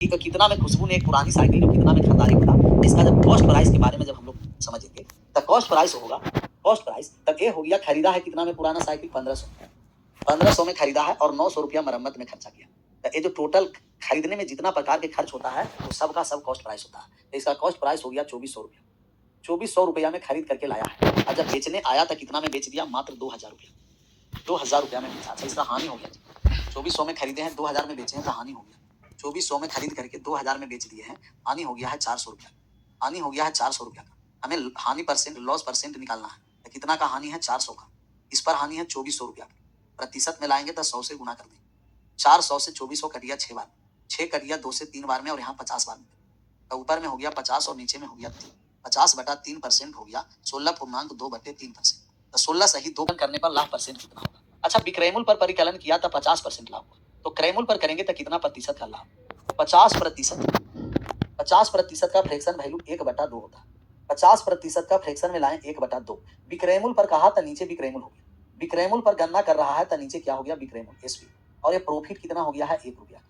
कितना में खुशबू ने एक पुरानी साइकिल को कितना में खरीदारी करा। इसका जब कॉस्ट प्राइस के बारे में जब हम लोग समझेंगे तब कॉस्ट प्राइस होगा, कॉस्ट प्राइस तब ये हो गया खरीदा है कितना में पुराना साइकिल 1500 में खरीदा है और 900 रुपया मरम्मत में खर्चा किया। तो ये जो टोटल खरीदने में जितना प्रकार के खर्च होता है वो सब का सब कॉस्ट प्राइस होता है। तो इसका कॉस्ट प्राइस हो गया 2400 रुपया। 2400 रुपया में खरीद करके लाया है और जब बेचने आया था कितना में बेच दिया, मात्र 2000 रुपया। 2000 रुपया में बेचा। अच्छा, इसका हानि हो गया। 2400 में खरीदे हैं, 2000 में बेचे हैं तो हानि हो गया। 2400 में खरीद करके 2000 में बेच दिए हैं, हानि हो गया है 400 रुपया। हानि हो गया है 400 रुपया का। हमें हानि परसेंट, लॉस परसेंट निकालना है। तो कितना का हानि है? 400 का। इस पर हानि है 2400 रुपया का। प्रतिशत में लाएंगे तो 100 से गुना कर देंगे। 400 से 2400 कटिया 6 बार, 6 कटिया 2 से 3 बार में और यहाँ 50 बार में। तो ऊपर में हो गया 50 और नीचे में हो गया 3। 50/3% हो गया 16.2/3%। तो 16 सही 2 करने पर लाभ परसेंट कितना होगा? अच्छा, विक्रयमूल्य पर परिकलन किया तो 50% लाभ हुआ, तो क्रयमूल्य पर करेंगे तो कितना प्रतिशत का लाभ? 50%। 50% का फ्रैक्शन वैल्यू 1/2 होता है। 50% का फ्रैक्शन में लाएं 1/2। विक्रयमूल्य पर कहा तो नीचे विक्रयमूल्य हो गया। विक्रयमूल्य पर गणना कर रहा है तो नीचे क्या हो गया? विक्रयमूल्य एसपी। और ये प्रॉफिट कितना हो गया है? 1 रुपया।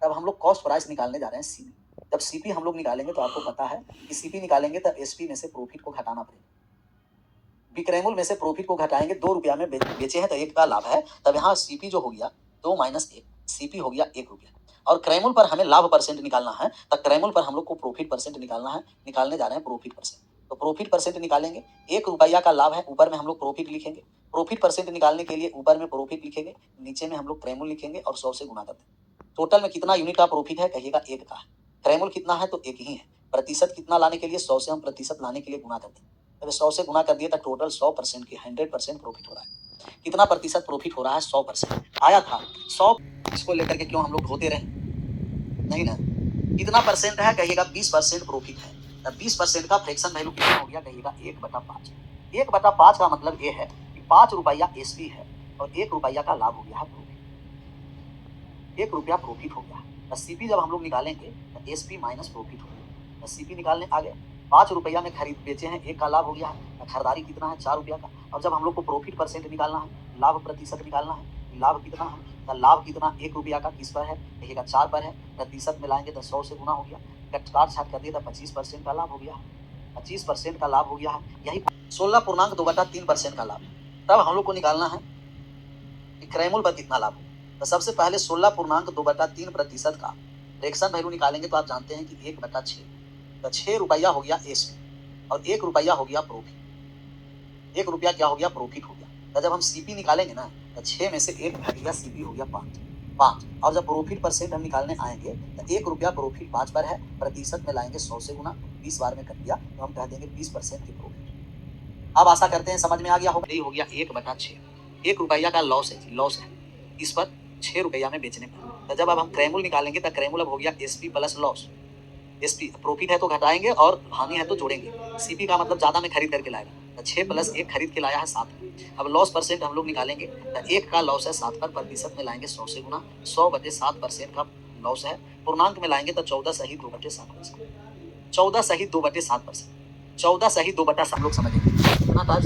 तब हम लोग कॉस्ट प्राइस निकालने जा रहे हैं सीपी। जब सीपी हम लोग निकालेंगे तो आपको पता है कि सीपी निकालेंगे तो एसपी में से प्रॉफिट को घटाना पड़ेगा। विक्रयमूल्य में से प्रॉफिट को घटाएंगे। 2 रुपया में बेचे हैं तो 1 का लाभ है। तब यहाँ सीपी जो हो गया 2 - 1, सीपी हो गया 1 रुपया। और क्रयमूल्य पर हमें लाभ परसेंट निकालना है, तो क्रयमूल्य पर हम लोग को प्रॉफिट परसेंट निकालना है। निकालने जा रहे हैं प्रॉफिट परसेंट। तो प्रॉफिट परसेंट निकालेंगे। 1 रुपया का लाभ है, ऊपर में हम लोग प्रॉफिट लिखेंगे। प्रॉफिट परसेंट निकालने के लिए ऊपर में प्रॉफिट लिखेंगे, नीचे में हम लोग क्रयमूल्य लिखेंगे और 100 से गुना कर देंगे। टोटल में कितना यूनिट का प्रॉफिट है? कहिएगा 1 का है। क्रयमूल्य कितना है? तो 1 ही है। प्रतिशत कितना लाने के लिए? 100 से हम प्रतिशत लाने के लिए गुना कर देंगे। जब 100 से गुना कर दिए तो टोटल 100% की 100% प्रॉफिट हो रहा है। कितना प्रतिशत प्रॉफिट हो रहा है? 100% आया था। 100 इसको लेकर के क्यों हम लोग होते रहे? नहीं ना। कितना परसेंट है? कहिएगा 20% प्रॉफिट है। तब 20% का फ्रैक्शन वैल्यू कितना हो गया? कहिएगा 1/5। 1/5 का मतलब ये है कि 5 रुपया एसपी है और 1 रुपया का लाभ हो गया है प्रॉफिट। 1 रुपया प्रॉफिट हो गया। तो सीपी जब हम लोग निकालेंगे तो एसपी माइनस प्रॉफिट हो गया। तो सीपी निकालने आ गए। 5 रुपया में खरीद बेचे हैं, 1 का लाभ हो गया है। खरीदारी कितना है? 4 रुपया का। और जब हम लोग को प्रॉफिट परसेंट निकालना है, लाभ प्रतिशत निकालना है, लाभ कितना है? तो लाभ कितना? 1 रुपया का। किस पर है? कहिएगा 4 पर है। प्रतिशत में लाएंगे तो 100 से गुना हो गया। काट छाट कर दिए तो 25% का लाभ हो गया। 25% का लाभ हो गया है। यही 16.2/3% का लाभ। तब हम लोग को निकालना है कि क्रयमूल्य पर कितना लाभ हो। तो सबसे पहले 16.2/3% का फ्रैक्शन वैल्यू निकालेंगे तो आप जानते हैं कि 1/6। तो 6 रुपया हो गया एसपी और 1 रुपया हो गया प्रॉफिट। 1 रुपया क्या हो गया? प्रॉफिट हो गया। तो जब हम सीपी निकालेंगे ना तो 6 में से 1 घट गया, सीपी हो गया 5। और जब प्रॉफिट परसेंट हम निकालने आएंगे तो 1 रुपया प्रॉफिट 5 पर है। प्रतिशत में लाएंगे 100 से गुना, 20 बार में कट गया तो हम कह देंगे 20% की प्रॉफिट। अब आशा करते हैं समझ में आ गया होगा। यही हो गया 1/6। 1 रुपया का लॉस है, लॉस है इस पर 6 रुपया में बेचने पर। तो जब अब हम क्रयमूल्य निकालेंगे तो क्रयमूल्य हो गया SP plus loss. SP profit है तो घटाएंगे और हानि है तो जोड़ेंगे। सीपी का मतलब ज्यादा में खरीद करके लाएगा। तो 6 + 1 खरीद के लाया है 7। अब लॉस परसेंट हम लोग निकालेंगे तो 1 का लॉस है 7 पर। प्रतिशत में लाएंगे 100 से गुना, 100/7% का लॉस है। पूर्णांक में लाएंगे तो 14 सही 2/7%। 14 सही 2/7%। 14 सही 2/7 हम लोग समझेंगे। इतना टाइप